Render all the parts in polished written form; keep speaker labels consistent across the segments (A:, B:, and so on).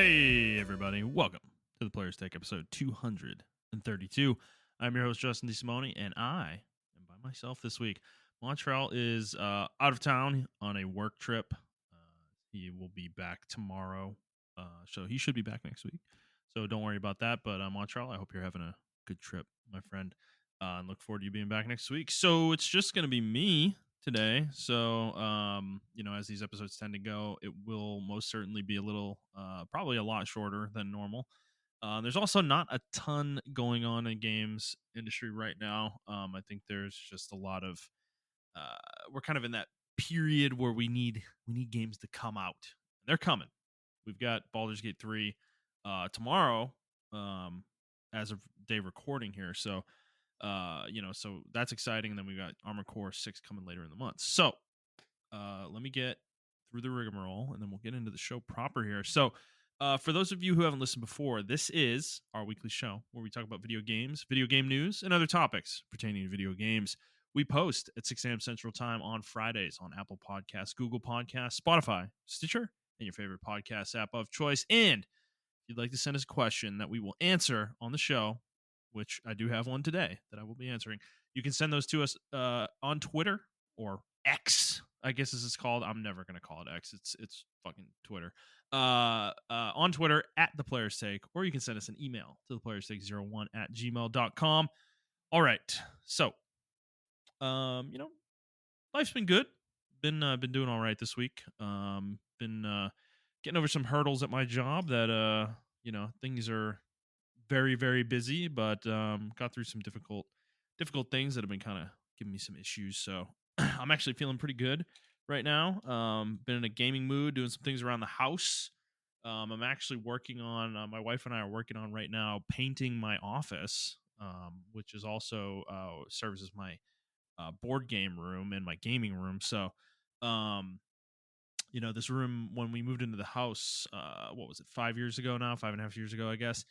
A: Hey, everybody. Welcome to the Players Take episode 232. I'm your host, Justin DeSimone, and I am by myself this week. Montrell is out of town on a work trip. He will be back tomorrow, so he should be back next week. So don't worry about that. But Montrell, I hope you're having a good trip, my friend, and look forward to you being back next week. So it's just going to be me today. So, as these episodes tend to go, it will most certainly be a little, probably a lot shorter than normal. There's also not a ton going on in games industry right now. I think there's just a lot of, we're kind of in that period where we need games to come out. They're coming. We've got Baldur's Gate 3 tomorrow, as of day recording here. So, so that's exciting. And then we got Armored Core 6 coming later in the month. So let me get through the rigmarole and then we'll get into the show proper here. So for those of you who haven't listened before, this is our weekly show where we talk about video games, video game news, and other topics pertaining to video games. We post at 6 a.m. Central Time on Fridays on Apple Podcasts, Google Podcasts, Spotify, Stitcher, and your favorite podcast app of choice. And if you'd like to send us a question that we will answer on the show, which I do have one today that I will be answering, you can send those to us on Twitter or X, I guess as it's called. I'm never going to call it X. It's fucking Twitter. On Twitter at The Players Take, or you can send us an email to theplayerstake01@gmail.com. All right. So, life's been good. Been doing all right this week. Been getting over some hurdles at my job that things are very, very busy, but got through some difficult things that have been kind of giving me some issues. So I'm actually feeling pretty good right now. Been in a gaming mood, doing some things around the house. I'm actually working on, my wife and I are working on right now painting my office, which is also serves as my board game room and my gaming room. So, this room, when we moved into the house, what was it, 5 years ago now, 5.5 years ago, I guess.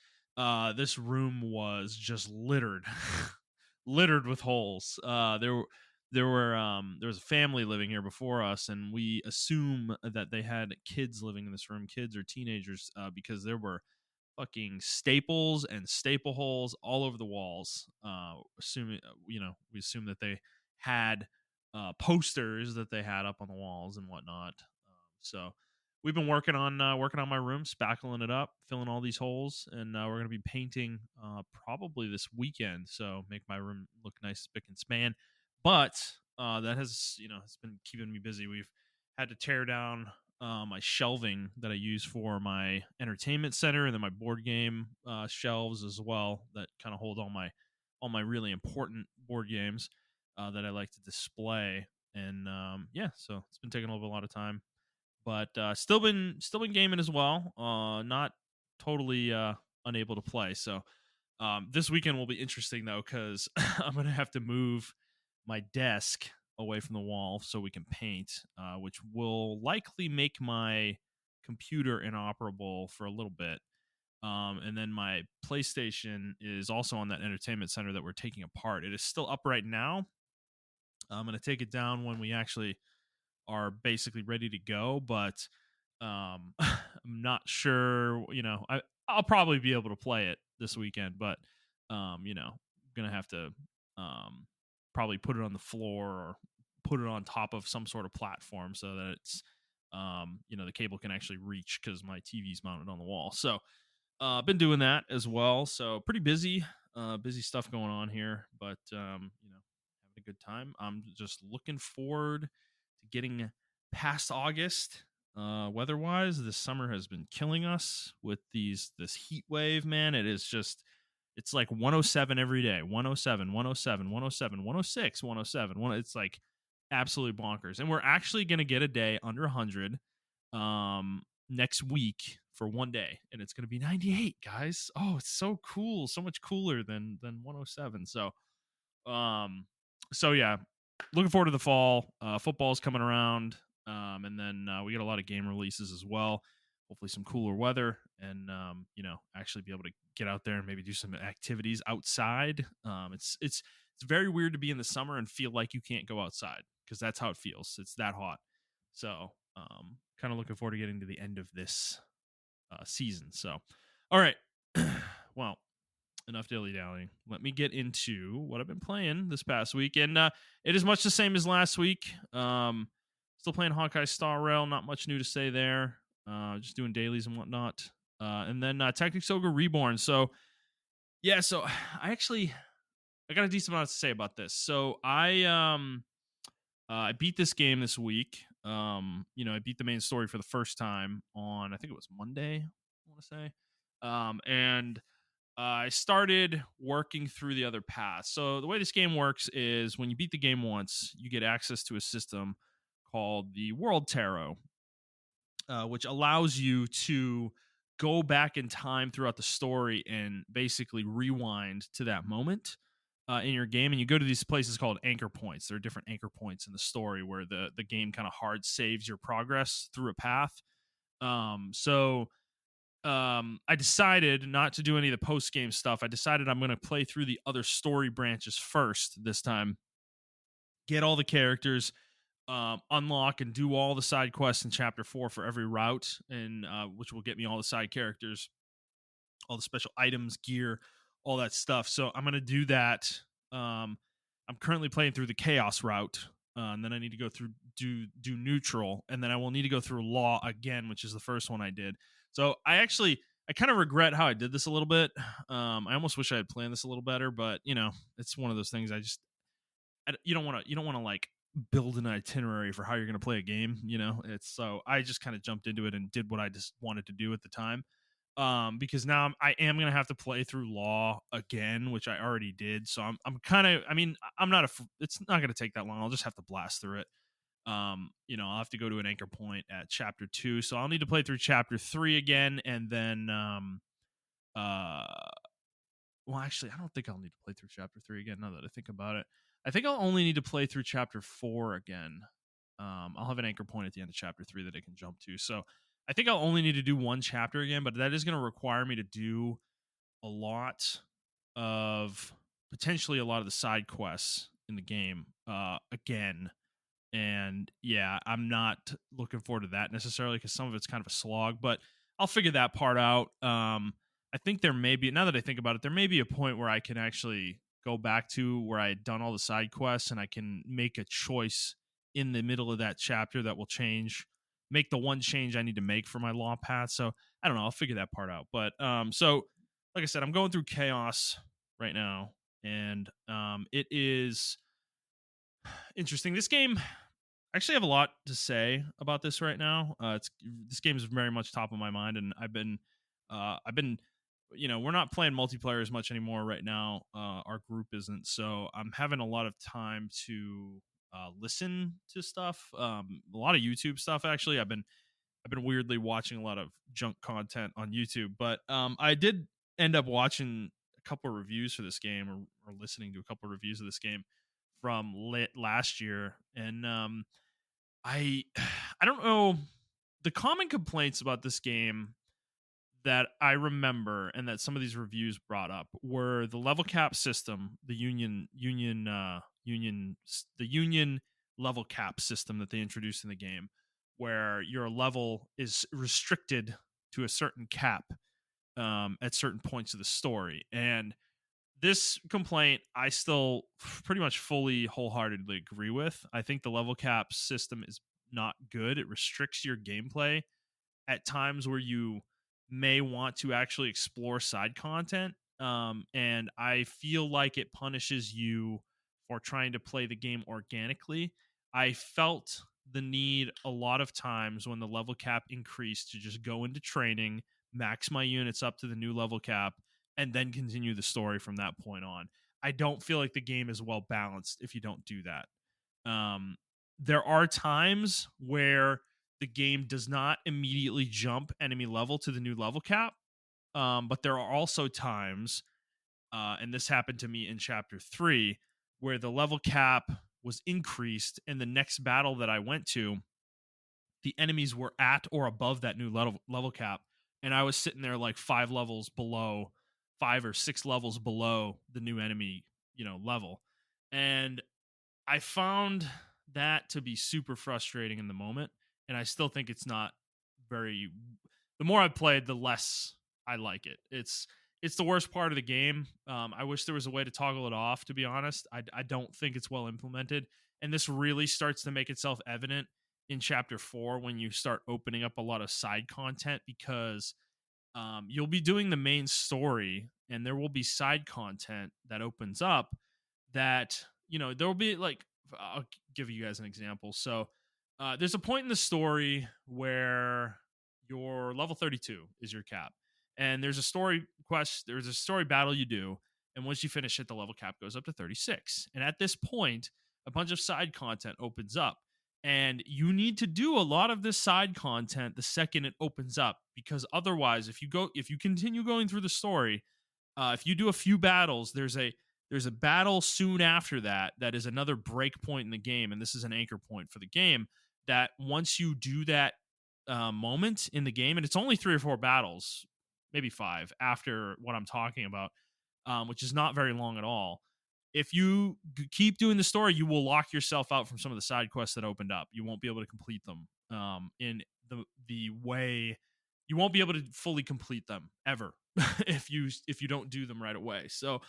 A: This room was just littered, littered with holes. There was a family living here before us, and we assume that they had kids living in this room, kids or teenagers, because there were fucking staples and staple holes all over the walls. We assume that they had posters that they had up on the walls and whatnot. So we've been working on my room, spackling it up, filling all these holes, and we're going to be painting probably this weekend. So make my room look nice, spick and span. But that has it's been keeping me busy. We've had to tear down my shelving that I use for my entertainment center, and then my board game shelves as well that kind of hold all my really important board games that I like to display. And so it's been taking a lot of time. But still been gaming as well. Not totally unable to play. So this weekend will be interesting though, because I'm gonna have to move my desk away from the wall so we can paint, which will likely make my computer inoperable for a little bit. And then my PlayStation is also on that entertainment center that we're taking apart. It is still up right now. I'm gonna take it down when we actually are basically ready to go, but I'm not sure. I'll probably be able to play it this weekend, but gonna have to probably put it on the floor or put it on top of some sort of platform so that it's the cable can actually reach, because my TV's mounted on the wall. So been doing that as well. So pretty busy stuff going on here, but having a good time. I'm just looking forward to getting past August. Weather-wise, this summer has been killing us with this heat wave, man. It's like 107 every day. 107, 107, 107, 106, 107. It's like absolute bonkers. And we're actually going to get a day under 100 next week for one day, and it's going to be 98, guys. Oh, it's so cool. So much cooler than 107. So yeah, looking forward to the fall. Football's coming around, and then we got a lot of game releases as well. Hopefully, some cooler weather, and actually be able to get out there and maybe do some activities outside. It's very weird to be in the summer and feel like you can't go outside, because that's how it feels. It's that hot. So, kind of looking forward to getting to the end of this season. So, all right, well, enough dilly dallying. Let me get into what I've been playing this past week, and it is much the same as last week. Still playing Hawkeye Star Rail. Not much new to say there. Just doing dailies and whatnot. And then Tactics Ogre Reborn. So yeah, so I got a decent amount to say about this. So I beat this game this week. I beat the main story for the first time on, I think it was Monday, I want to say. And I started working through the other paths. So the way this game works is when you beat the game once, you get access to a system called the World Tarot, which allows you to go back in time throughout the story and basically rewind to that moment in your game. And you go to these places called anchor points. There are different anchor points in the story where the game kind of hard saves your progress through a path. I decided not to do any of the post game stuff. I decided I'm going to play through the other story branches first this time, get all the characters, unlock and do all the side quests in chapter 4 for every route, and which will get me all the side characters, all the special items, gear, all that stuff. So I'm going to do that. I'm currently playing through the chaos route, and then I need to go through do neutral, and then I will need to go through law again, which is the first one I did. So I kind of regret how I did this a little bit. I almost wish I had planned this a little better, but it's one of those things. You don't want to like build an itinerary for how you're going to play a game. It's so I just kind of jumped into it and did what I just wanted to do at the time. Because now I am going to have to play through law again, which I already did. So I'm kind of, I'm not it's not going to take that long. I'll just have to blast through it. I'll have to go to an anchor point at chapter 2. So I'll need to play through chapter 3 again. And then, well, actually, I don't think I'll need to play through chapter 3 again now that I think about it. I think I'll only need to play through chapter 4 again. I'll have an anchor point at the end of chapter 3 that I can jump to. So I think I'll only need to do one chapter again, but that is going to require me to do potentially a lot of the side quests in the game again. And yeah, I'm not looking forward to that necessarily because some of it's kind of a slog, but I'll figure that part out. I think there may be, now that I think about it, there may be a point where I can actually go back to where I had done all the side quests and I can make a choice in the middle of that chapter that will make the one change I need to make for my law path. So I don't know. I'll figure that part out. But so like I said, I'm going through chaos right now, and it is interesting. This game, I actually have a lot to say about this right now. This game is very much top of my mind, and I've been we're not playing multiplayer as much anymore right now. Our group isn't, so I'm having a lot of time to listen to stuff. A lot of YouTube stuff actually. I've been weirdly watching a lot of junk content on YouTube, but I did end up watching a couple of reviews for this game, or listening to a couple of reviews of this game from last year, and I don't know, the common complaints about this game that I remember and that some of these reviews brought up were the level cap system, the union level cap system that they introduced in the game, where your level is restricted to a certain cap at certain points of the story. And this complaint I still pretty much fully wholeheartedly agree with. I think the level cap system is not good. It restricts your gameplay at times where you may want to actually explore side content. And I feel like it punishes you for trying to play the game organically. I felt the need a lot of times when the level cap increased to just go into training, max my units up to the new level cap, and then continue the story from that point on. I don't feel like the game is well balanced if you don't do that. There are times where the game does not immediately jump enemy level to the new level cap. But there are also times, and this happened to me in chapter 3, where the level cap was increased, and the next battle that I went to, the enemies were at or above that new level cap, and I was sitting there like 5 or 6 levels below the new enemy, level. And I found that to be super frustrating in the moment, and I still think it's not very the more I've played, the less I like it. It's the worst part of the game. I wish there was a way to toggle it off, to be honest. I don't think it's well implemented. And this really starts to make itself evident in chapter 4 when you start opening up a lot of side content, because you'll be doing the main story and there will be side content that opens up that, there will be like, I'll give you guys an example. So there's a point in the story where your level 32 is your cap, and there's a story quest, there's a story battle you do, and once you finish it, the level cap goes up to 36. And at this point, a bunch of side content opens up, and you need to do a lot of this side content the second it opens up, because otherwise, if you continue going through the story, if you do a few battles, there's a battle soon after that is another break point in the game, and this is an anchor point for the game, that once you do that moment in the game, and it's only 3 or 4 battles, maybe 5 after what I'm talking about, which is not very long at all. If you keep doing the story, you will lock yourself out from some of the side quests that opened up. You won't be able to complete them in the way. You won't be able to fully complete them ever if you don't do them right away. So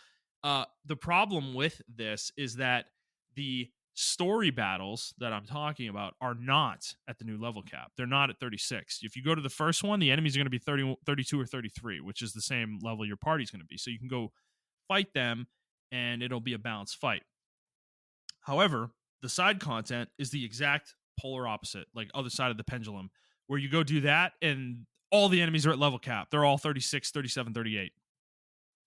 A: the problem with this is that the story battles that I'm talking about are not at the new level cap. They're not at 36. If you go to the first one, the enemies are going to be 30, 32 or 33, which is the same level your party's going to be. So you can go fight them and it'll be a balanced fight. However, the side content is the exact polar opposite, like other side of the pendulum, where you go do that and all the enemies are at level cap. They're all 36, 37, 38.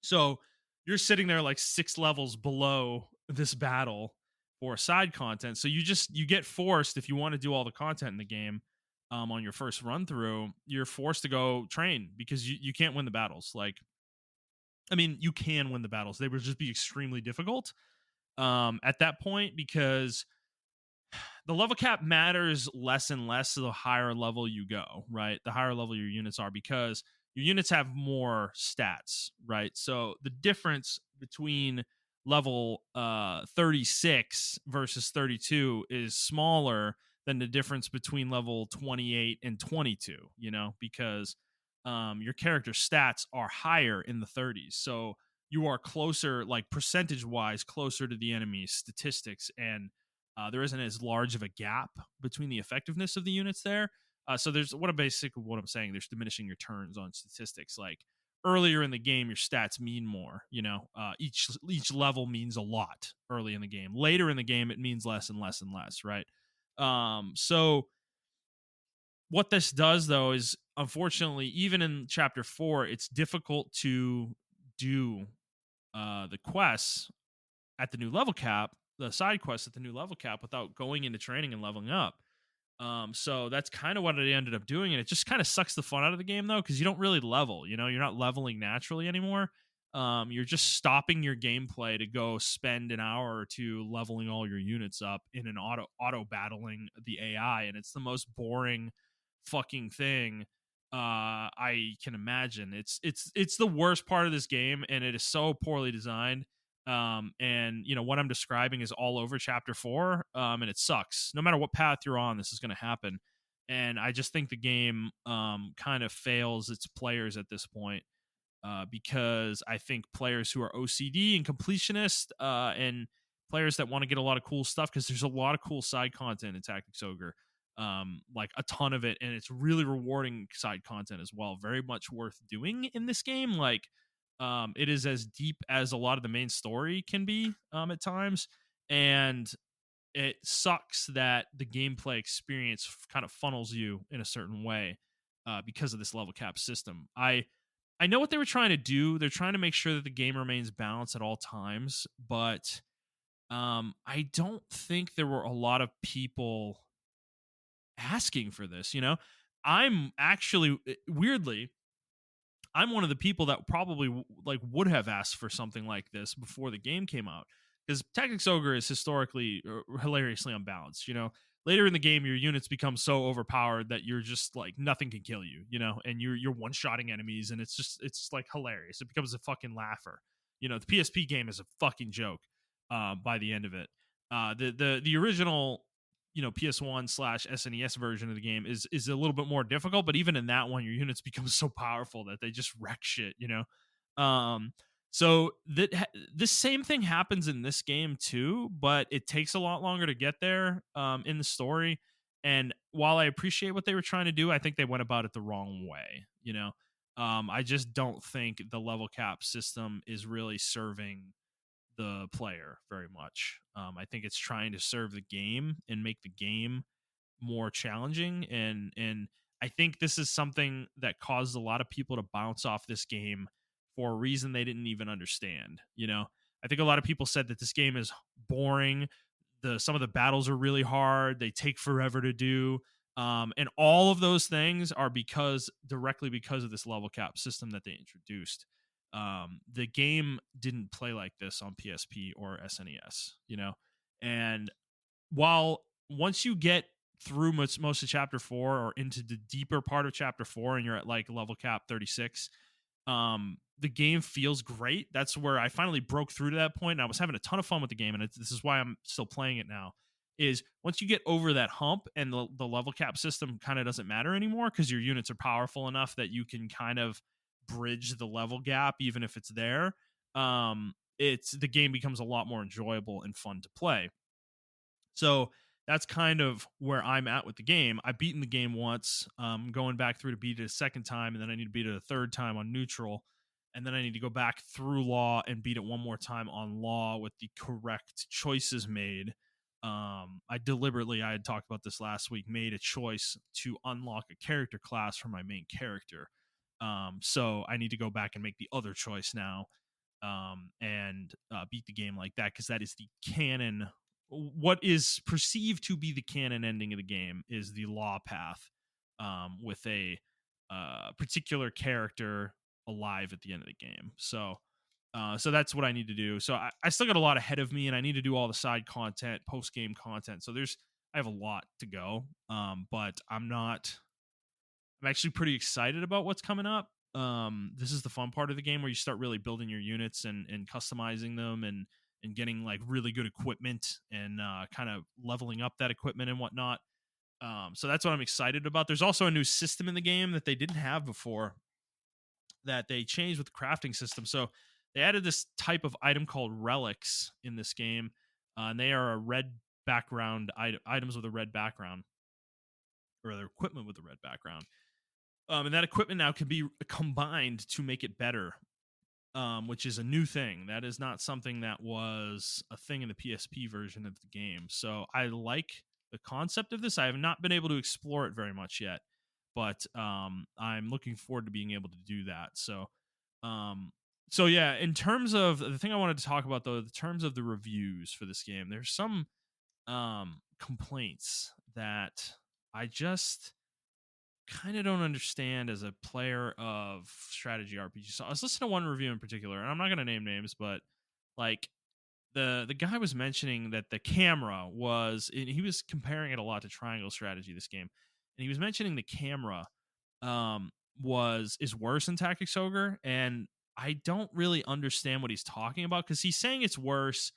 A: So you're sitting there like 6 levels below this battle for side content. So you get forced, if you want to do all the content in the game on your first run through, you're forced to go train, because you can't win the battles. Like, I mean, you can win the battles. They would just be extremely difficult at that point, because the level cap matters less and less the higher level you go, right? The higher level your units are, because your units have more stats, right? So the difference between level 36 versus 32 is smaller than the difference between level 28 and 22, because your character stats are higher in the 30s. So you are closer, like percentage wise, closer to the enemy's statistics, and there isn't as large of a gap between the effectiveness of the units there. So there's what I'm saying. There's diminishing returns on statistics. Like earlier in the game, your stats mean more. Each level means a lot early in the game. Later in the game, it means less and less and less. Right. So what this does, though, is unfortunately, even in chapter 4, it's difficult to do the quests at the new level cap, the side quests at the new level cap, without going into training and leveling up. So that's kind of what I ended up doing, and it just kind of sucks the fun out of the game, though, because you don't really level. You're not leveling naturally anymore. You're just stopping your gameplay to go spend an hour or two leveling all your units up in an auto battling the AI, and it's the most boring fucking thing I can imagine. It's the worst part of this game, and it is so poorly designed. And what I'm describing is all over chapter 4, and it sucks. No matter what path you're on, this is going to happen, and I just think the game kind of fails its players at this point, because I think players who are OCD and completionist, and players that want to get a lot of cool stuff, because there's a lot of cool side content in Tactics Ogre, like a ton of it, and it's really rewarding side content as well. Very much worth doing in this game. Like, it is as deep as a lot of the main story can be at times, and it sucks that the gameplay experience kind of funnels you in a certain way because of this level cap system. I know what they were trying to do. They're trying to make sure that the game remains balanced at all times, but I don't think there were a lot of people asking for this. I'm actually, weirdly, I'm one of the people that probably would have asked for something like this before the game came out, because Tactics Ogre is historically hilariously unbalanced. Later in the game, your units become so overpowered that you're just like nothing can kill you. And you're one shotting enemies, and it's like hilarious. It becomes a fucking laugher. The PSP game is a fucking joke by the end of it. The original PS1/SNES version of the game is a little bit more difficult, but even in that one, your units become so powerful that they just wreck shit, um so this same thing happens in this game too, but it takes a lot longer to get there in the story. And while I appreciate what they were trying to do, I think they went about it the wrong way. I just don't think the level cap system is really serving the player very much. I think it's trying to serve the game and make the game more challenging, and I think this is something that caused a lot of people to bounce off this game for a reason they didn't even understand. I think a lot of people said that this game is boring. Some of the battles are really hard. They take forever to do. And all of those things are directly because of this level cap system that they introduced. The game didn't play like this on PSP or SNES, and while once you get through most of chapter 4 or into the deeper part of chapter 4 and you're at like level cap 36, the game feels great. That's where I finally broke through to that point, and I was having a ton of fun with the game, and this is why I'm still playing it now. Is once you get over that hump and the level cap system kind of doesn't matter anymore because your units are powerful enough that you can kind of bridge the level gap even if it's there. It's the game becomes a lot more enjoyable and fun to play. So that's kind of where I'm at with the game. I've beaten the game once, going back through to beat it a second time, and then I need to beat it a third time on neutral, and then I need to go back through law and beat it one more time on law with the correct choices made. I had talked about this last week, made a choice to unlock a character class for my main character. So I need to go back and make the other choice now, and beat the game like that, because that is the canon. What is perceived to be the canon ending of the game is the law path, with a particular character alive at the end of the game. So that's what I need to do. So I still got a lot ahead of me, and I need to do all the side content, post game content. So I have a lot to go, but I'm actually pretty excited about what's coming up. This is the fun part of the game where you start really building your units and customizing them and getting like really good equipment and kind of leveling up that equipment and whatnot. So that's what I'm excited about. There's also a new system in the game that they didn't have before that they changed with the crafting system. So they added this type of item called relics in this game, and they are a red background items with a red background, or their equipment with a red background. And that equipment now can be combined to make it better, which is a new thing. That is not something that was a thing in the PSP version of the game. So I like the concept of this. I have not been able to explore it very much yet, but I'm looking forward to being able to do that. So yeah, in terms of the thing I wanted to talk about, though, in terms of the reviews for this game, there's some complaints that I just kind of don't understand as a player of strategy RPG. So I was listening to one review in particular, and I'm not going to name names, but like the guy was mentioning that the camera was, and he was comparing it a lot to Triangle Strategy, this game, and he was mentioning the camera is worse in Tactics Ogre, and I don't really understand what he's talking about, because he's saying it's worse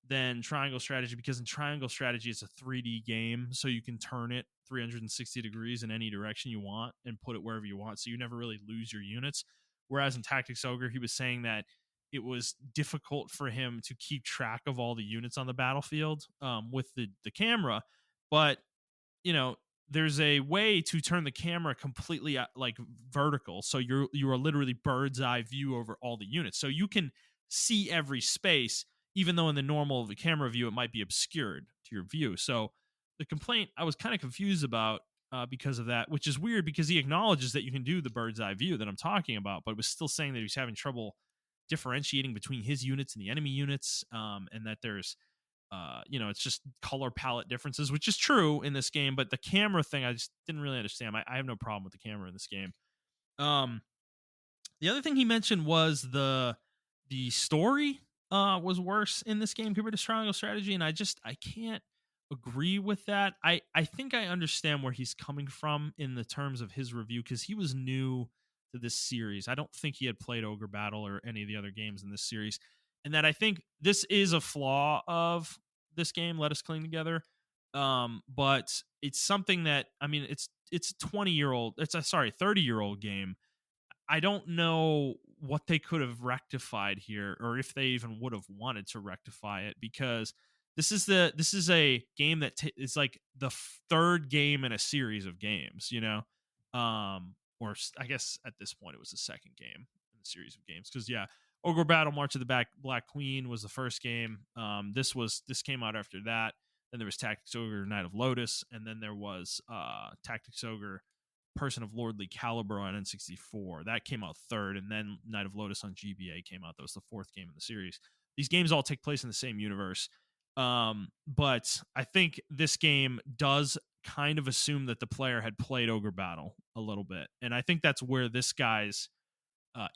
A: than Triangle Strategy because in Triangle Strategy it's a 3D game, so you can turn it 360 degrees in any direction you want and put it wherever you want, so you never really lose your units. Whereas in Tactics Ogre, he was saying that it was difficult for him to keep track of all the units on the battlefield with the camera. But there's a way to turn the camera completely like vertical, so you are literally bird's eye view over all the units, so you can see every space, even though in the normal the camera view it might be obscured to your view. So the complaint I was kind of confused about because of that, which is weird because he acknowledges that you can do the bird's eye view that I'm talking about, but was still saying that he's having trouble differentiating between his units and the enemy units, and that there's it's just color palette differences, which is true in this game, but the camera thing I just didn't really understand. I have no problem with the camera in this game. The other thing he mentioned was the story was worse in this game compared to Triangle Strategy, and I can't agree with that. I think I understand where he's coming from in the terms of his review, because he was new to this series. I don't think he had played Ogre Battle or any of the other games in this series, and that I think this is a flaw of this game, Let Us Cling Together, But it's something that, I mean, it's a 20-year-old, it's a, sorry, 30-year-old game. I don't know what they could have rectified here, or if they even would have wanted to rectify it, because this is a game that is like the third game in a series of games, you know, or I guess at this point it was the second game in the series of games, because yeah, Ogre Battle March of the Black Queen was the first game. This came out after that. Then there was Tactics Ogre Knight of Lotus, and then there was Tactics Ogre Person of Lordly Caliber on N64. That came out third, and then Knight of Lotus on GBA came out. That was the fourth game in the series. These games all take place in the same universe. But I think this game does kind of assume that the player had played Ogre Battle a little bit. And I think that's where this guy's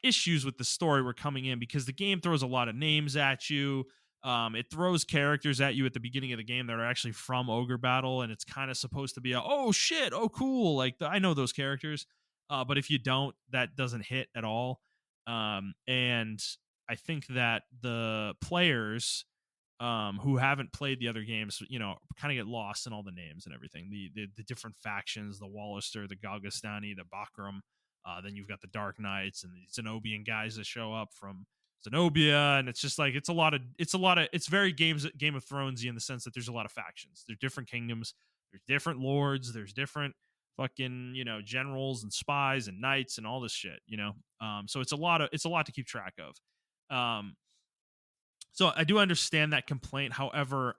A: issues with the story were coming in, because the game throws a lot of names at you. It throws characters at you at the beginning of the game that are actually from Ogre Battle, and it's kind of supposed to be oh shit, oh cool, like I know those characters. But if you don't, that doesn't hit at all. And I think that the players who haven't played the other games, you know, kind of get lost in all the names and everything. The different factions, the Wallister, the Galgastani, the Bakram. Then you've got the Dark Knights and the Zenobian guys that show up from Zenobia, and it's just like it's very Game of Thronesy in the sense that there's a lot of factions. There's different kingdoms, there's different lords, there's different fucking, you know, generals and spies and knights and all this shit, you know. So it's a lot to keep track of. So I do understand that complaint. However,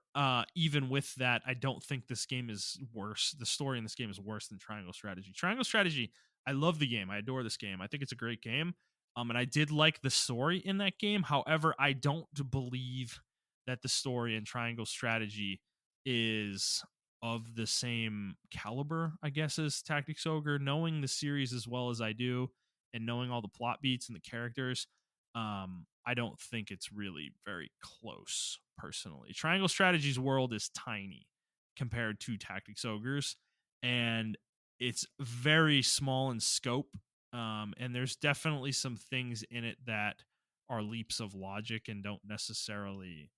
A: even with that, I don't think this game is worse. The story in this game is worse than Triangle Strategy. Triangle Strategy, I love the game. I adore this game. I think it's a great game. And I did like the story in that game. However, I don't believe that the story in Triangle Strategy is of the same caliber, I guess, as Tactics Ogre. Knowing the series as well as I do, and knowing all the plot beats and the characters, I don't think it's really very close, personally. Triangle Strategy's world is tiny compared to Tactics Ogre's, and it's very small in scope. And there's definitely some things in it that are leaps of logic and don't necessarily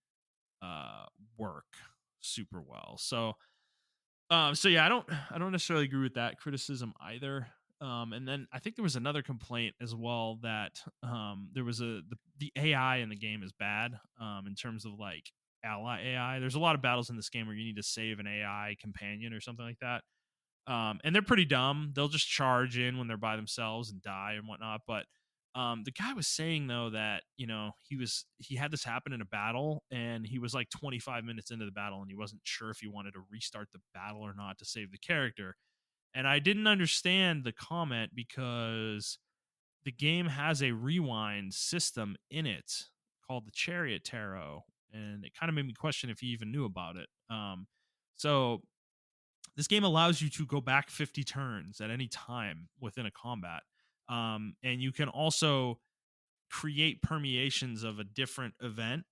A: work super well. So yeah, I don't necessarily agree with that criticism either. And then I think there was another complaint as well, that there was the AI in the game is bad, in terms of like ally AI. There's a lot of battles in this game where you need to save an AI companion or something like that. And they're pretty dumb. They'll just charge in when they're by themselves and die and whatnot. But the guy was saying though that, you know, he had this happen in a battle, and he was like 25 minutes into the battle, and he wasn't sure if he wanted to restart the battle or not to save the character. And I didn't understand the comment, because the game has a rewind system in it called the Chariot Tarot, and it kind of made me question if he even knew about it. So this game allows you to go back 50 turns at any time within a combat. And you can also create permeations of a different event.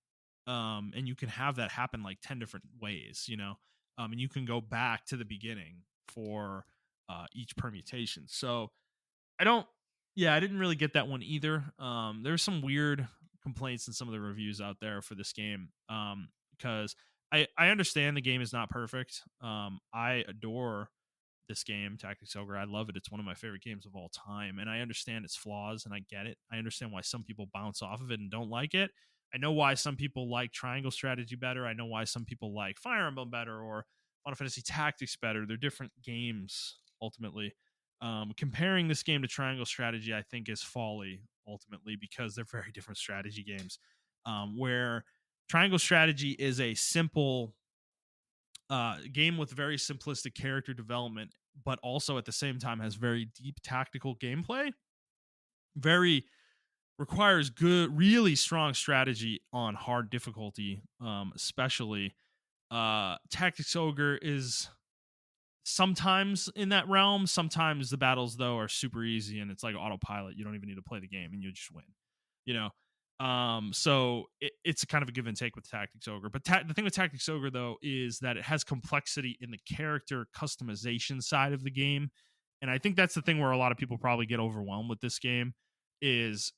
A: And you can have that happen like 10 different ways, you know. And you can go back to the beginning for each permutation. So I didn't really get that one either. There's some weird complaints in some of the reviews out there for this game, because I understand the game is not perfect. I adore this game, Tactics Ogre. I love it. It's one of my favorite games of all time, and I understand its flaws, and I get it. I understand why some people bounce off of it and don't like it. I know why some people like Triangle Strategy better. I know why some people like Fire Emblem better, or Final Fantasy Tactics better. They're different games, ultimately. Comparing this game to Triangle Strategy, I think, is folly, ultimately, because they're very different strategy games. Where Triangle Strategy is a simple game with very simplistic character development, but also at the same time has very deep tactical gameplay. Very requires good, really strong strategy on hard difficulty, especially. Tactics Ogre is sometimes in that realm. Sometimes the battles, though, are super easy, and it's like autopilot. You don't even need to play the game, and you just win. You know. So it's kind of a give and take with Tactics Ogre. But the thing with Tactics Ogre, though, is that it has complexity in the character customization side of the game. And I think that's the thing where a lot of people probably get overwhelmed with this game. is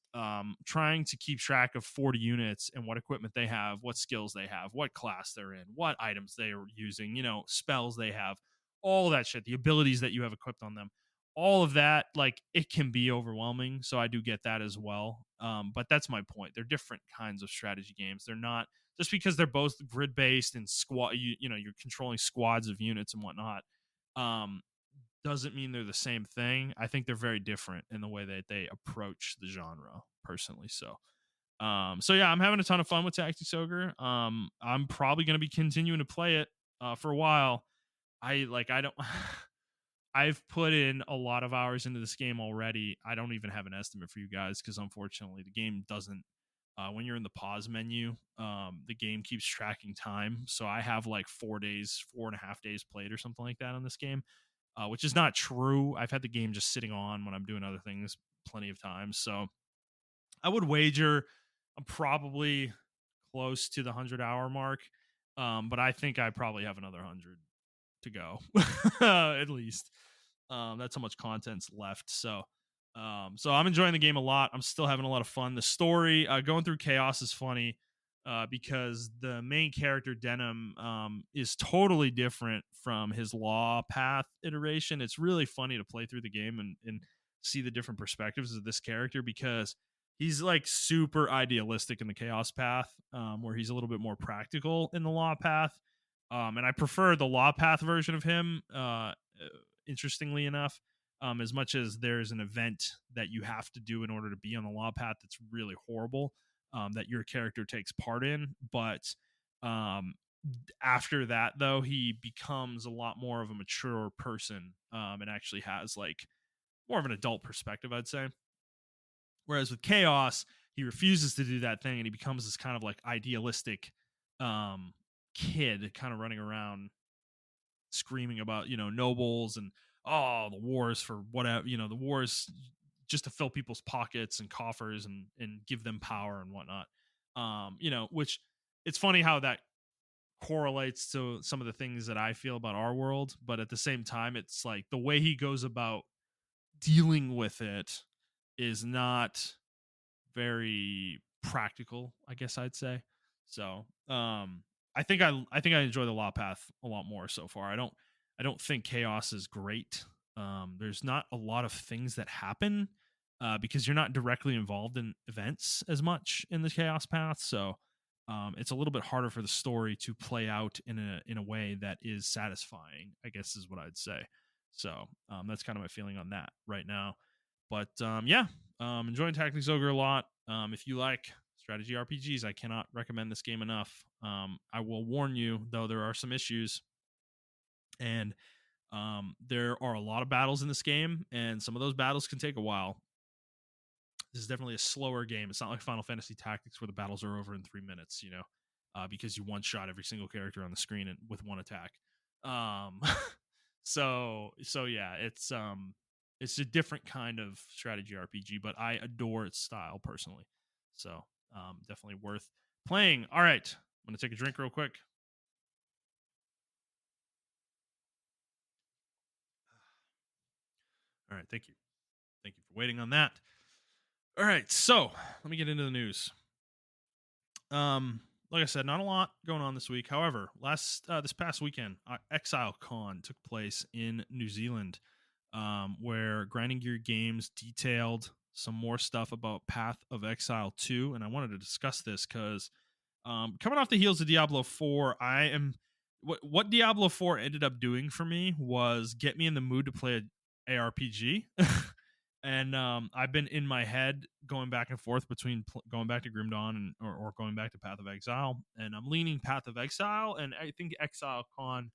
A: trying to keep track of 40 units and what equipment they have, what skills they have, what class they're in, what items they are using, spells they have, all that shit, the abilities that you have equipped on them. All of that, like, it can be overwhelming. So I do get that as well. But that's my point. They're different kinds of strategy games. They're not just because they're both grid based and squad. You're controlling squads of units and whatnot. Um, doesn't mean they're the same thing. I think they're very different in the way that they approach the genre, personally. So yeah, I'm having a ton of fun with Tactics Ogre. I'm probably going to be continuing to play it for a while. I don't. I've put in a lot of hours into this game already. I don't even have an estimate for you guys because unfortunately the game doesn't. When you're in the pause menu, the game keeps tracking time. So I have like 4 days, 4.5 days played or something like that on this game, which is not true. I've had the game just sitting on when I'm doing other things plenty of times. So I would wager I'm probably close to the 100-hour mark, but I think I probably have another 100 to go at least. That's how much content's left. So I'm enjoying the game a lot. I'm still having a lot of fun. The story, going through chaos, is funny because the main character Denim is totally different from his law path iteration. It's really funny to play through the game and see the different perspectives of this character because he's like super idealistic in the chaos path, where he's a little bit more practical in the law path. And I prefer the law path version of him, interestingly enough, as much as there's an event that you have to do in order to be on the law path that's really horrible, that your character takes part in. But um, after that, though, he becomes a lot more of a mature person, and actually has like more of an adult perspective, I'd say. Whereas with Chaos, he refuses to do that thing and he becomes this kind of like idealistic um, kid kind of running around screaming about, nobles and, oh, the wars for whatever, the wars just to fill people's pockets and coffers and give them power and whatnot. Which it's funny how that correlates to some of the things that I feel about our world, but at the same time, it's like the way he goes about dealing with it is not very practical, I guess I'd say. So, I think I enjoy the law path a lot more so far. I don't think chaos is great. There's not a lot of things that happen because you're not directly involved in events as much in the chaos path. So, it's a little bit harder for the story to play out in a way that is satisfying, I guess is what I'd say. So, that's kind of my feeling on that right now. But yeah, enjoying Tactics Ogre a lot. If you like strategy RPGs, I cannot recommend this game enough. I will warn you, though, there are some issues, and there are a lot of battles in this game, and some of those battles can take a while. This is definitely a slower game. It's not like Final Fantasy Tactics where the battles are over in 3 minutes, because you one shot every single character on the screen with one attack. Um, so yeah, it's a different kind of strategy RPG, but I adore its style personally. So definitely worth playing. All right, I'm gonna take a drink real quick. All right, thank you for waiting on that. All right, so let me get into the news. Like I said, not a lot going on this week. However, this past weekend, ExileCon took place in New Zealand, where Grinding Gear Games detailed some more stuff about Path of Exile 2, and I wanted to discuss this because coming off the heels of Diablo 4, what Diablo 4 ended up doing for me was get me in the mood to play an ARPG. And I've been in my head going back and forth between going back to Grim Dawn or going back to Path of Exile, and I'm leaning Path of Exile, and I think ExileCon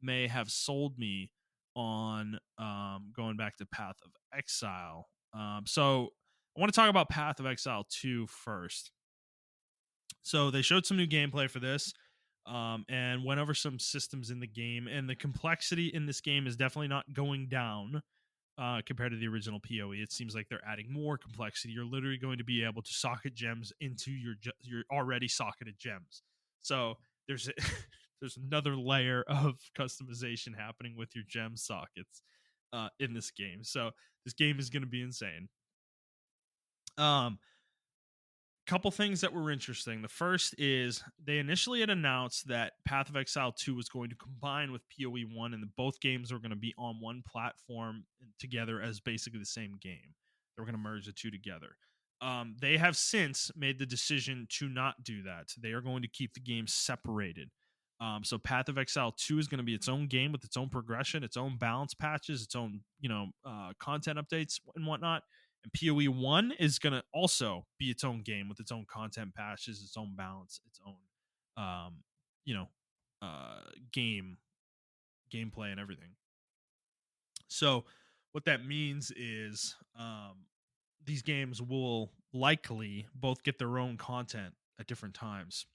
A: may have sold me on going back to Path of Exile. So I want to talk about Path of Exile 2 first. So they showed some new gameplay for this, and went over some systems in the game, and the complexity in this game is definitely not going down compared to the original PoE. It seems like they're adding more complexity. You're literally going to be able to socket gems into your already socketed gems. So there's there's another layer of customization happening with your gem sockets in this game. So this game is going to be insane. Um, Couple things that were interesting. The first is they initially had announced that Path of Exile 2 was going to combine with PoE 1 and both games were going to be on one platform together as basically the same game. They were going to merge the two together. They have since made the decision to not do that. They are going to keep the games separated. So Path of Exile 2 is going to be its own game with its own progression, its own balance patches, its own, content updates and whatnot. And PoE 1 is going to also be its own game with its own content patches, its own balance, its own, um, you know, game gameplay and everything. So what that means is these games will likely both get their own content at different times.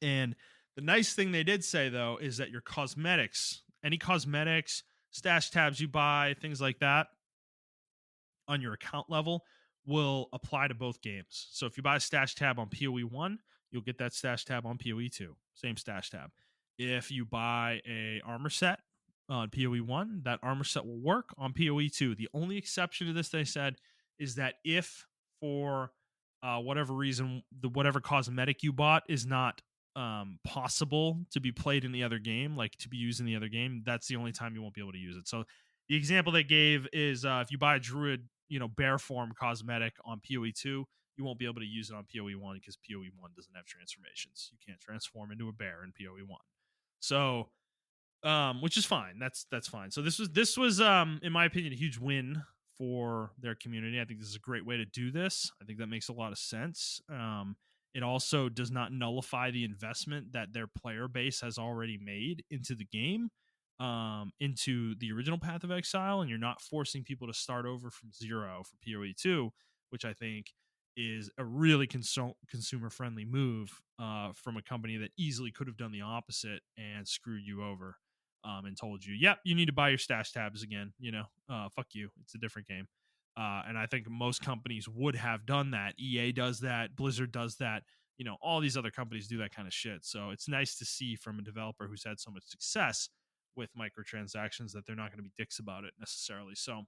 A: And the nice thing they did say though is that your cosmetics, any cosmetics, stash tabs you buy, things like that, on your account level will apply to both games. So if you buy a stash tab on PoE 1, you'll get that stash tab on PoE 2. Same stash tab. If you buy a armor set on PoE 1, that armor set will work on PoE 2. The only exception to this, they said, is that if for whatever reason, whatever cosmetic you bought is not possible to be played in the other game, like to be used in the other game, that's the only time you won't be able to use it. So the example they gave is if you buy a druid, bear form cosmetic on PoE 2, you won't be able to use it on PoE 1 because PoE 1 doesn't have transformations. You can't transform into a bear in PoE 1. So, which is fine. That's fine. So this was in my opinion a huge win for their community. I think this is a great way to do this. I think that makes a lot of sense. It also does not nullify the investment that their player base has already made into the game, into the original Path of Exile, and you're not forcing people to start over from zero for PoE 2, which I think is a really consumer friendly move from a company that easily could have done the opposite and screwed you over, and told you, yep, you need to buy your stash tabs again. Fuck you. It's a different game. And I think most companies would have done that. EA does that. Blizzard does that. All these other companies do that kind of shit. So it's nice to see from a developer who's had so much success with microtransactions that they're not going to be dicks about it necessarily. So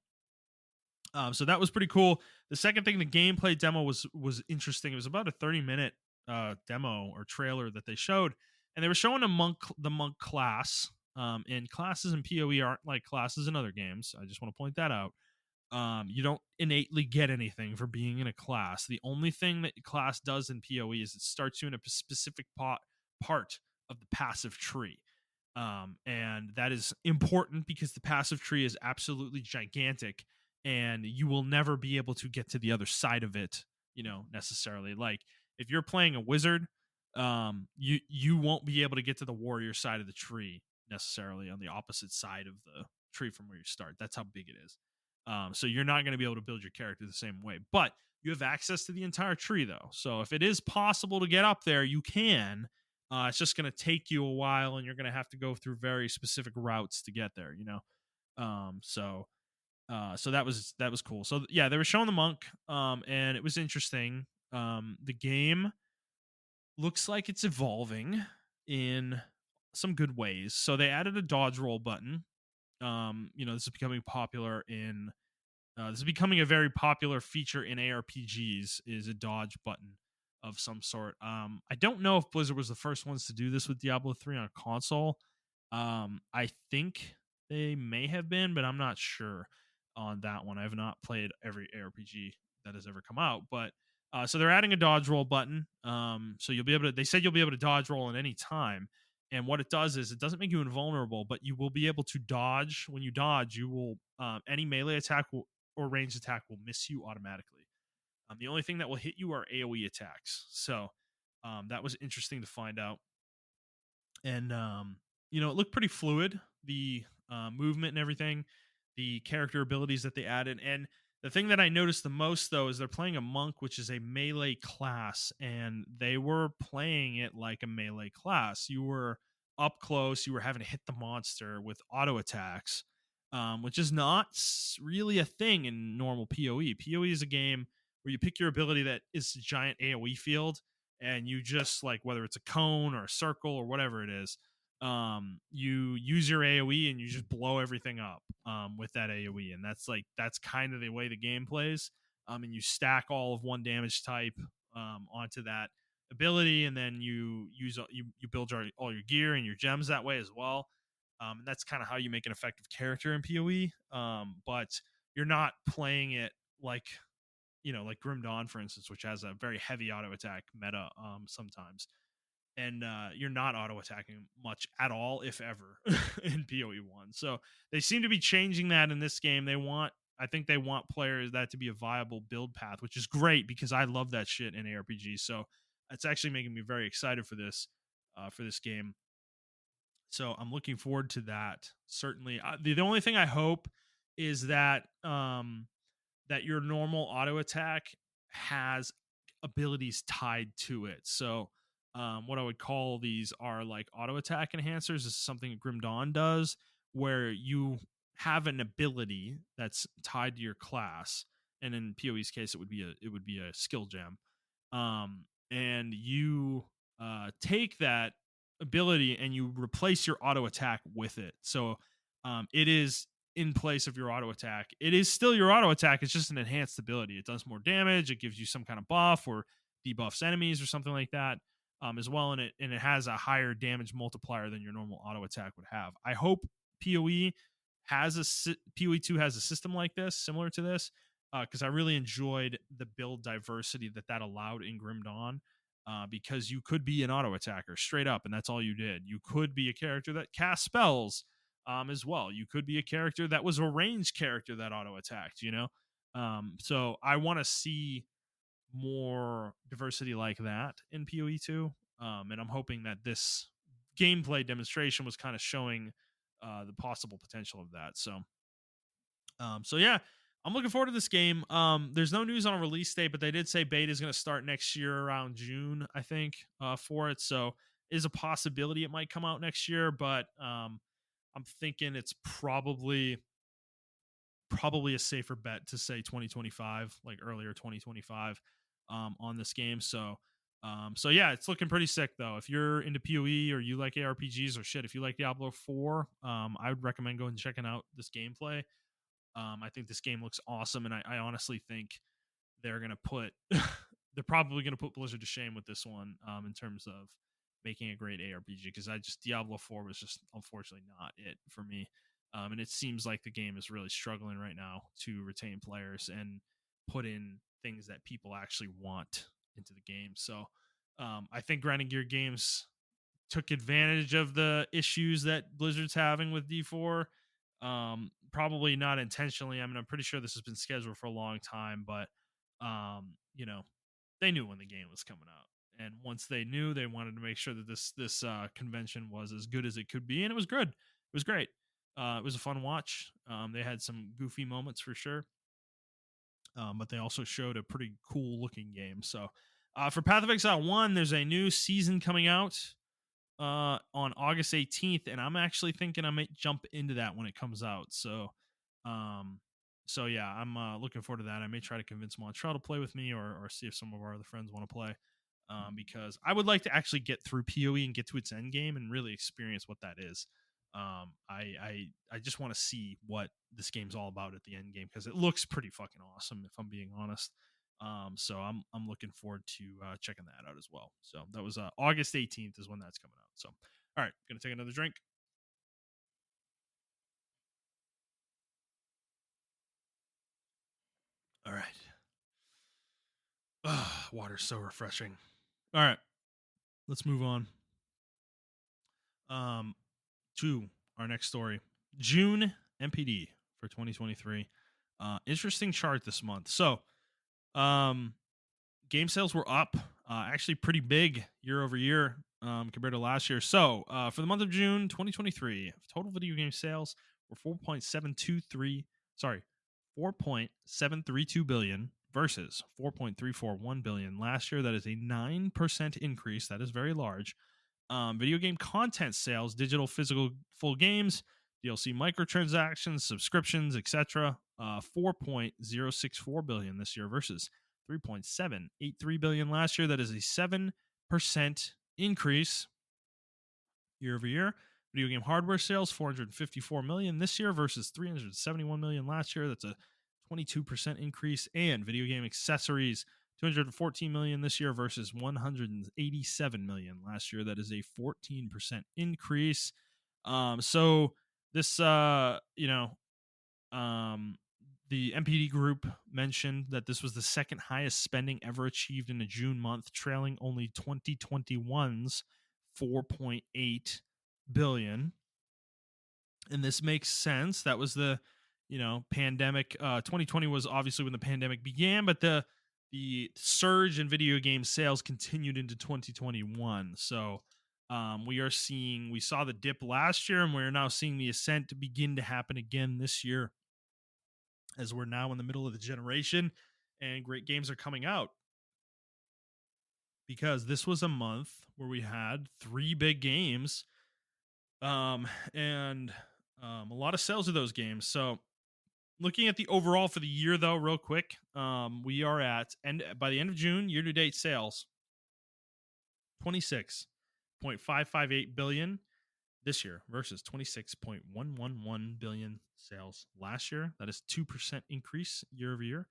A: that was pretty cool. The second thing, the gameplay demo was interesting. It was about a 30-minute demo or trailer that they showed, and they were showing the monk class. And classes in PoE aren't like classes in other games. I just want to point that out. You don't innately get anything for being in a class. The only thing that class does in PoE is it starts you in a specific part of the passive tree. And that is important because the passive tree is absolutely gigantic and you will never be able to get to the other side of it, necessarily. Like if you're playing a wizard, you won't be able to get to the warrior side of the tree necessarily on the opposite side of the tree from where you start. That's how big it is. So you're not going to be able to build your character the same way, but you have access to the entire tree though. So if it is possible to get up there, you can. It's just going to take you a while, and you're going to have to go through very specific routes to get there. So that was cool. So yeah, they were showing the monk, and it was interesting. The game looks like it's evolving in some good ways. So they added a dodge roll button. This is becoming popular in this is becoming a very popular feature in ARPGs, is a dodge button of some sort. I don't know if Blizzard was the first ones to do this with Diablo 3 on a console. I think they may have been, but I'm not sure on that one. I have not played every ARPG that has ever come out, but so they're adding a dodge roll button. So you'll be able to. They said you'll be able to dodge roll at any time. And what it does is it doesn't make you invulnerable, but you will be able to dodge. When you dodge, you will any melee attack or ranged attack will miss you automatically. The only thing that will hit you are AoE attacks. So that was interesting to find out. And it looked pretty fluid. The movement and everything, the character abilities that they added, and the thing that I noticed the most though is they're playing a monk, which is a melee class, and they were playing it like a melee class. You were up close, you were having to hit the monster with auto attacks, which is not really a thing in normal PoE. PoE is a game where you pick your ability that is a giant AoE field, and you just, like, whether it's a cone or a circle or whatever it is, you use your AoE and you just blow everything up with that AoE, and that's kind of the way the game plays. and you stack all of one damage type onto that ability, and then you use you build all your gear and your gems that way as well. And that's kind of how you make an effective character in PoE. But you're not playing it like like Grim Dawn, for instance, which has a very heavy auto attack meta sometimes, and you're not auto attacking much at all, if ever, in PoE 1. So they seem to be changing that in this game. I think they want players that to be a viable build path, which is great because I love that shit in ARPGs. So it's actually making me very excited for this game. So I'm looking forward to that. Certainly, the only thing I hope is that that your normal auto attack has abilities tied to it. So what I would call these are like auto attack enhancers. This is something Grim Dawn does, where you have an ability that's tied to your class, and in PoE's case, it would be a skill gem, and you take that ability and you replace your auto attack with it. So it is in place of your auto attack. It is still your auto attack. It's just an enhanced ability. It does more damage. It gives you some kind of buff or debuffs enemies or something like that as well. And it has a higher damage multiplier than your normal auto attack would have. I hope PoE PoE2 has a system like this, similar to this, because I really enjoyed the build diversity that allowed in Grim Dawn. Because you could be an auto attacker straight up, and that's all you did. You could be a character that casts spells as well. You could be a character that was a ranged character that auto attacked, So I want to see more diversity like that in PoE2. And I'm hoping that this gameplay demonstration was kind of showing the possible potential of that. So yeah, I'm looking forward to this game. There's no news on a release date, but they did say beta is going to start next year around June, I think, for it. So it is a possibility it might come out next year, but I'm thinking it's probably a safer bet to say 2025, like earlier 2025, on this game. So yeah, it's looking pretty sick though. If you're into PoE or you like ARPGs or shit, if you like Diablo 4, I would recommend going and checking out this gameplay. I think this game looks awesome, and I honestly think they're gonna put they're probably gonna put Blizzard to shame with this one in terms of making a great ARPG, because Diablo 4 was just unfortunately not it for me. And it seems like the game is really struggling right now to retain players and put in things that people actually want into the game. So I think Grinding Gear Games took advantage of the issues that Blizzard's having with D4. Probably not intentionally. I mean, I'm pretty sure this has been scheduled for a long time, but they knew when the game was coming out, and once they knew, they wanted to make sure that this convention was as good as it could be, and it was good. It was great. It was a fun watch. They had some goofy moments for sure, but they also showed a pretty cool looking game. So for Path of Exile 1, there's a new season coming out on August 18th, and I'm actually thinking I might jump into that when it comes out. So yeah, I'm looking forward to that. I may try to convince Montrell to play with me, or see if some of our other friends want to play, because I would like to actually get through PoE and get to its end game and really experience what that is. I just want to see what this game's all about at the end game, because it looks pretty fucking awesome, if I'm being honest. So I'm looking forward to checking that out as well. So that was August 18th is when that's coming out. So all right, gonna take another drink. All right. Water's so refreshing. All right, let's move on. To our next story. June MPD for 2023. Interesting chart this month. So, game sales were up, actually pretty big year over year compared to last year. So, for the month of June 2023, total video game sales were 4.732 billion versus 4.341 billion last year. That is a 9% increase. That is very large. Video game content sales, digital, physical, full games, DLC, microtransactions, subscriptions, etc. 4.064 billion this year versus 3.783 billion last year. That is a 7% increase year over year. Video game hardware sales, 454 million this year versus 371 million last year. That's a 22% increase, and video game accessories, 214 million this year versus 187 million last year. That is a 14% increase. So this, the MPD group mentioned that this was the second highest spending ever achieved in a June month, trailing only 2021's 4.8 billion. And this makes sense. That was the, pandemic. 2020 was obviously when the pandemic began, but the surge in video game sales continued into 2021. So we saw the dip last year, and we're now seeing the ascent to begin to happen again this year, as we're now in the middle of the generation and great games are coming out. Because this was a month where we had 3 big games, and a lot of sales of those games. So looking at the overall for the year, though, real quick, we are at, and by the end of June, year-to-date sales, $26.558 billion this year versus $26.111 billion sales last year. That is 2% increase year over year.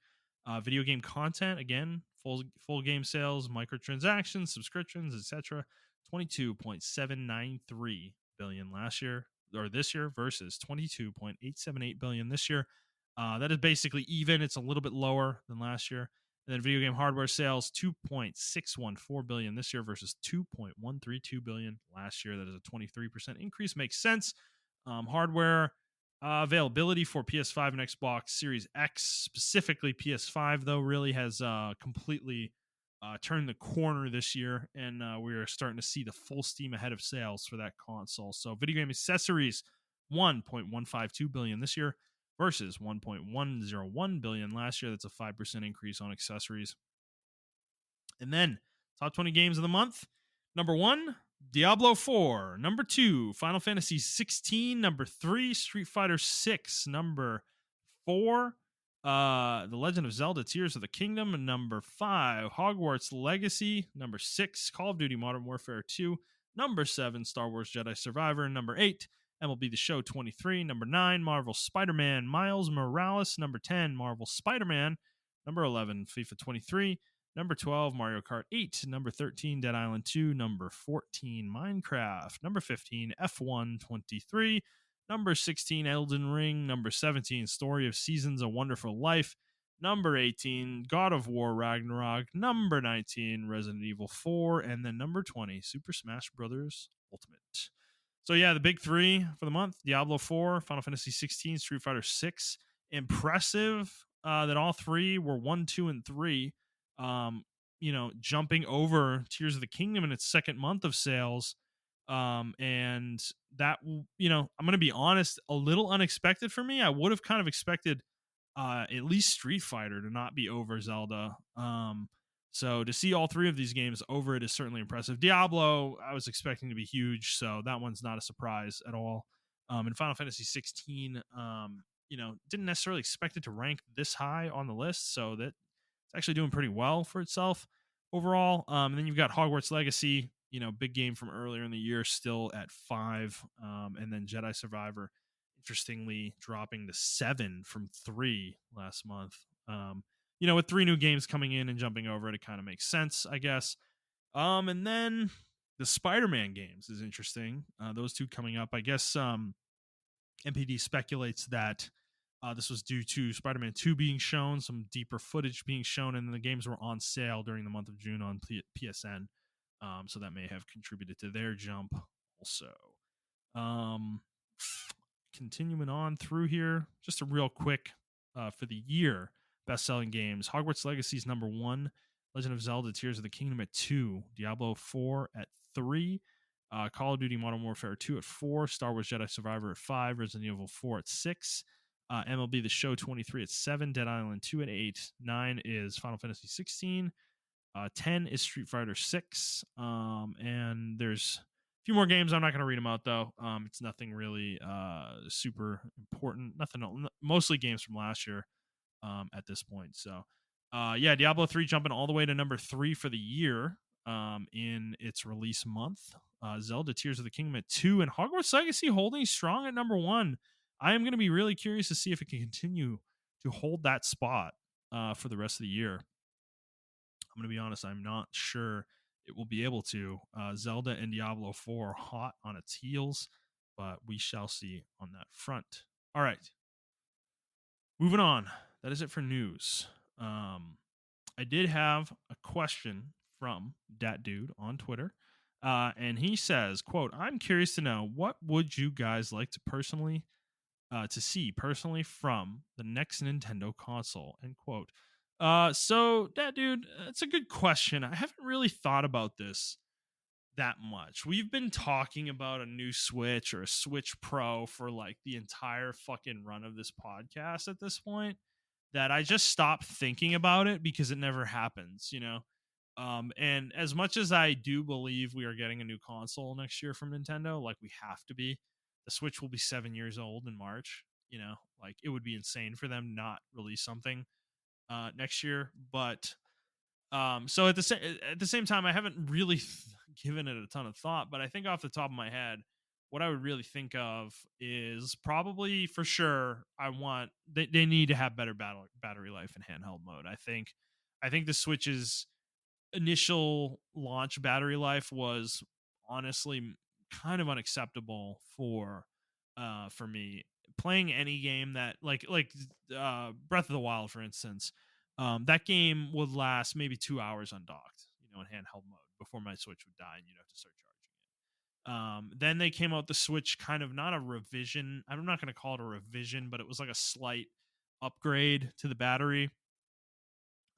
A: Video game content, again, full game sales, microtransactions, subscriptions, etc. $22.793 billion last year or this year versus $22.878 billion this year. That is basically even. It's a little bit lower than last year. And then video game hardware sales, $2.614 billion this year versus $2.132 billion last year. That is a 23% increase. Makes sense. Hardware availability for PS5 and Xbox Series X, specifically PS5, though, really has completely turned the corner this year, and we are starting to see the full steam ahead of sales for that console. So video game accessories, $1.152 billion this year versus $1.101 billion last year. That's a 5% increase on accessories. And then top 20 games of the month. Number 1, Diablo 4. Number 2, Final Fantasy 16. Number 3, Street Fighter 6. Number 4, The Legend of Zelda Tears of the Kingdom. And number 5, Hogwarts Legacy. Number 6, Call of Duty Modern Warfare 2. Number 7, Star Wars Jedi Survivor. Number 8, MLB The Show 23. Number 9, Marvel Spider-Man Miles Morales. Number 10, Marvel Spider-Man. Number 11, FIFA 23. Number 12, Mario Kart 8. Number 13, Dead Island 2. Number 14, Minecraft. Number 15, F1 23. Number 16, Elden Ring. Number 17, Story of Seasons, A Wonderful Life. Number 18, God of War Ragnarok. Number 19, Resident Evil 4. And then number 20, Super Smash Bros. Ultimate. So yeah, the big 3 for the month: Diablo 4, Final Fantasy 16, Street Fighter 6. Impressive that all 3 were 1, 2, and 3. Jumping over Tears of the Kingdom in its second month of sales. And that, I'm going to be honest, a little unexpected for me. I would have kind of expected at least Street Fighter to not be over Zelda. So to see all 3 of these games over it is certainly impressive. Diablo, I was expecting to be huge, so that one's not a surprise at all. And Final Fantasy 16, didn't necessarily expect it to rank this high on the list, so that it's actually doing pretty well for itself overall. And then you've got Hogwarts Legacy, big game from earlier in the year, still at 5. And then Jedi Survivor, interestingly, dropping to 7 from 3 last month. With 3 new games coming in and jumping over it kind of makes sense, I guess. And then the Spider-Man games is interesting. Those 2 coming up. I guess MPD speculates that this was due to Spider-Man 2 being shown, some deeper footage being shown, and the games were on sale during the month of June on PSN. So that may have contributed to their jump also. Continuing on through here, just a real quick for the year, best-selling games. Hogwarts Legacy is number 1. Legend of Zelda Tears of the Kingdom at 2. Diablo 4 at 3. Call of Duty Modern Warfare 2 at 4. Star Wars Jedi Survivor at 5. Resident Evil 4 at 6. MLB The Show 23 at 7. Dead Island 2 at 8. 9 is Final Fantasy 16. 10 is Street Fighter 6. And there's a few more games. I'm not going to read them out, though. It's nothing really super important. Mostly games from last year at this point. So, Diablo 3 jumping all the way to number 3 for the year in its release month. Zelda Tears of the Kingdom at 2. And Hogwarts Legacy holding strong at number 1. I am going to be really curious to see if it can continue to hold that spot for the rest of the year. I'm going to be honest, I'm not sure it will be able to. Zelda and Diablo 4 are hot on its heels, but we shall see on that front. All right. Moving on. That is it for news. I did have a question from Dat Dude on Twitter. And he says, quote, I'm curious to know, what would you guys like to see personally from the next Nintendo console, end quote. So that dude, it's a good question. I haven't really thought about this that much. We've been talking about a new Switch or a Switch Pro for like the entire fucking run of this podcast at this point, that I just stopped thinking about it because it never happens, you know? And as much as I do believe we are getting a new console next year from Nintendo, like we have to be, the Switch will be 7 years old in March, you know, like it would be insane for them not release something next year. But so at the same time, I haven't really given it a ton of thought, but I think off the top of my head, what I would really think of is probably for sure they need to have better battery life in handheld mode. I think the Switch's initial launch battery life was honestly kind of unacceptable for me. Playing any game that like Breath of the Wild, for instance, that game would last maybe 2 hours undocked, you know, in handheld mode before my Switch would die and you'd have to start charging it. Then they came out the Switch, kind of not a revision. I'm not going to call it a revision, but it was like a slight upgrade to the battery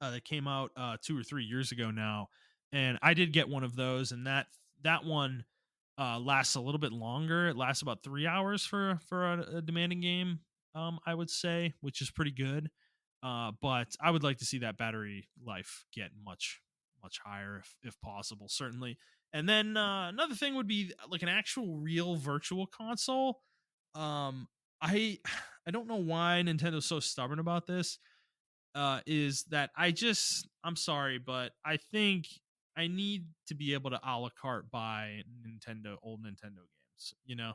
A: that came out 2 or 3 years ago now, and I did get one of those, and that one lasts a little bit longer. It lasts about 3 hours for a demanding game, I would say, which is pretty good. But I would like to see that battery life get much higher if possible, certainly. And then another thing would be like an actual real virtual console. Um, I I don't know why Nintendo's so stubborn about this. Is that I'm sorry, but I think I need to be able to a la carte buy old Nintendo games. You know,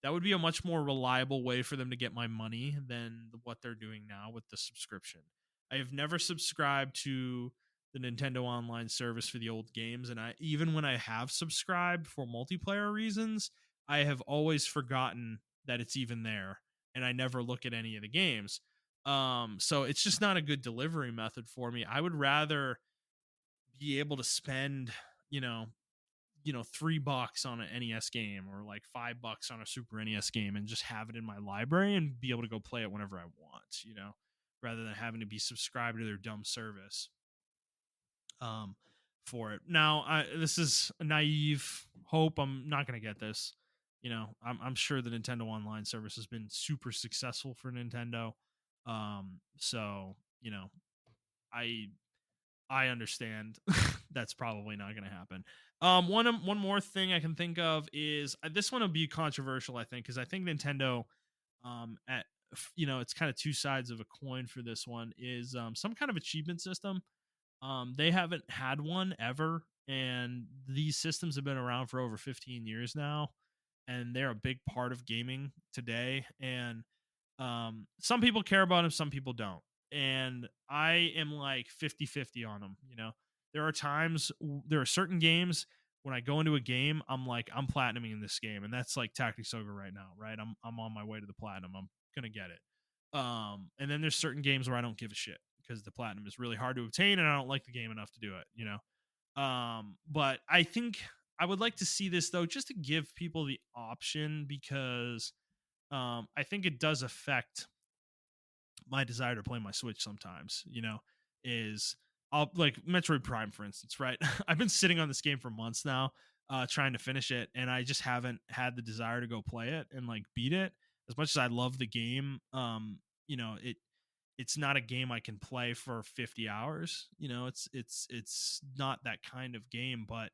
A: that would be a much more reliable way for them to get my money than what they're doing now with the subscription. I have never subscribed to the Nintendo Online service for the old games, and even when I have subscribed for multiplayer reasons, I have always forgotten that it's even there, and I never look at any of the games. So it's just not a good delivery method for me. I would rather be able to spend, you know, $3 on an NES game or like $5 on a Super NES game and just have it in my library and be able to go play it whenever I want, you know, rather than having to be subscribed to their dumb service for it. Now, this is a naive hope. I'm not going to get this. You know, I'm sure the Nintendo Online service has been super successful for Nintendo. So, you know, I I understand that's probably not going to happen. One more thing I can think of is this one will be controversial, I think, because I think Nintendo, at it's kind of two sides of a coin for this one, is some kind of achievement system. They haven't had one ever, and these systems have been around for over 15 years now, and they're a big part of gaming today. And some people care about them, some people don't, and I am like 50-50 on them. You know, there are certain games when I go into a game, I'm like, I'm platinuming in this game, and that's like Tactics Ogre right now, right? I'm on my way to the platinum. I'm gonna get it. And then there's certain games where I don't give a shit because the platinum is really hard to obtain, and I don't like the game enough to do it. You know, but I think I would like to see this though, just to give people the option, because I think it does affect my desire to play my Switch sometimes. You know, is I'll like Metroid Prime, for instance, right? I've been sitting on this game for months now, trying to finish it, and I just haven't had the desire to go play it and like beat it. As much as I love the game, you know, it's not a game I can play for 50 hours. You know, it's not that kind of game, but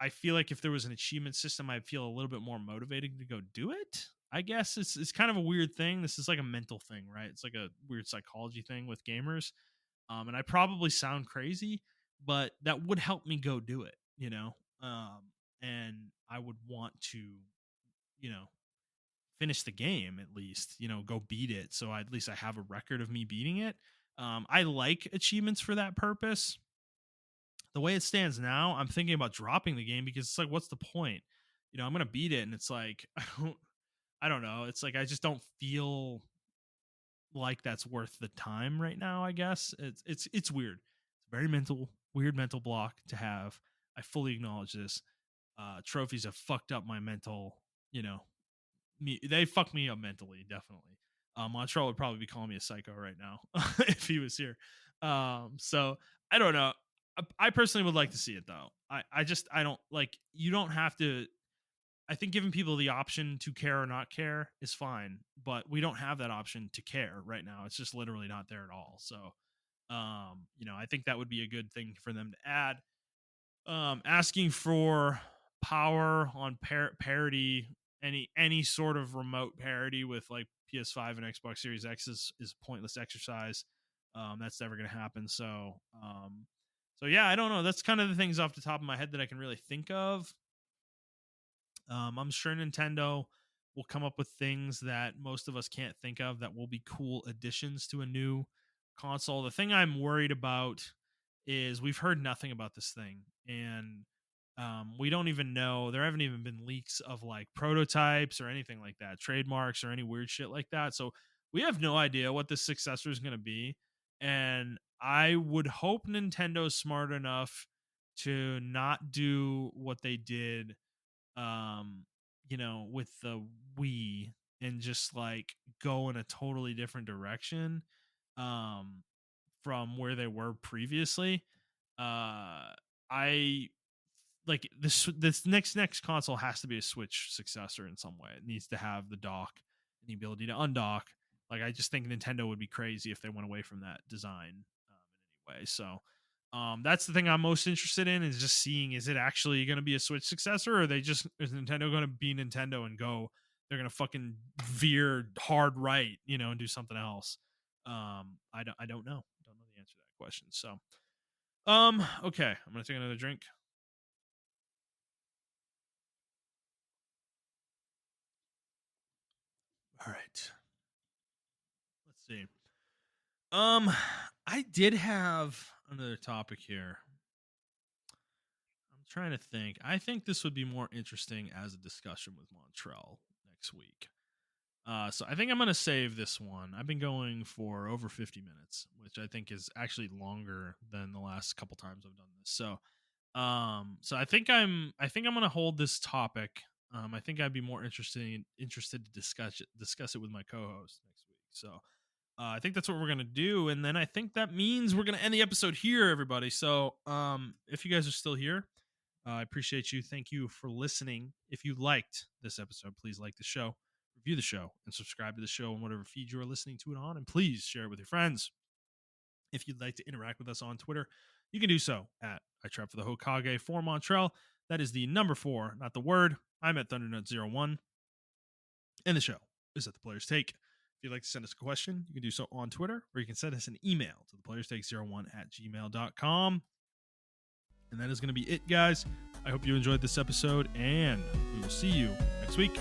A: I feel like if there was an achievement system, I'd feel a little bit more motivated to go do it. I guess it's kind of a weird thing. This is like a mental thing, right? It's like a weird psychology thing with gamers. And I probably sound crazy, but that would help me go do it, you know? And I would want to, you know, finish the game at least, go beat it. So at least I have a record of me beating it. I like achievements for that purpose. The way it stands now, I'm thinking about dropping the game because it's like, what's the point? I'm gonna beat it, and it's like I don't know. It's like I just don't feel like that's worth the time right now. I guess it's weird. It's very weird mental block to have. I fully acknowledge this. Trophies have fucked up my mental, they fucked me up mentally, definitely. Montrell would probably be calling me a psycho right now if he was here. So I don't know. I personally would like to see it though. I don't like, you don't have to. I think giving people the option to care or not care is fine, but we don't have that option to care right now. It's just literally not there at all. So, I think that would be a good thing for them to add. Asking for power on parity, any sort of remote parity with like PS5 and Xbox Series X is a pointless exercise. That's never going to happen. So yeah, I don't know. That's kind of the things off the top of my head that I can really think of. I'm sure Nintendo will come up with things that most of us can't think of that will be cool additions to a new console. The thing I'm worried about is we've heard nothing about this thing, and we don't even know. There haven't even been leaks of like prototypes or anything like that, trademarks or any weird shit like that. So we have no idea what the successor is going to be. And I would hope Nintendo's smart enough to not do what they did with the Wii and just like go in a totally different direction from where they were previously. I like this next console has to be a Switch successor in some way. It needs to have the dock and the ability to undock. Like, I just think Nintendo would be crazy if they went away from that design in any way. So that's the thing I'm most interested in, is just seeing, is it actually going to be a Switch successor, or is Nintendo going to be Nintendo and go, they're going to fucking veer hard right, and do something else. I don't know. Don't know the answer to that question. So, okay, I'm going to take another drink. All right. Let's see. I did have another topic here. I'm trying to think. I think this would be more interesting as a discussion with Montrell next week. So I think I'm going to save this one. I've been going for over 50 minutes, which I think is actually longer than the last couple times I've done this. So I think I'm going to hold this topic. I think I'd be more interested to discuss it with my co-host next week. So I think that's what we're going to do. And then I think that means we're going to end the episode here, everybody. So if you guys are still here, I appreciate you. Thank you for listening. If you liked this episode, please like the show, review the show, and subscribe to the show on whatever feed you are listening to it on. And please share it with your friends. If you'd like to interact with us on Twitter, you can do so at I Trap for the Hokage for Montrell. That is the number 4, not the word. I'm at ThunderNut01. And the show is at The Player's Take. If you'd like to send us a question, you can do so on Twitter, or you can send us an email to theplayerstake01@gmail.com. And that is going to be it, guys. I hope you enjoyed this episode, and we will see you next week.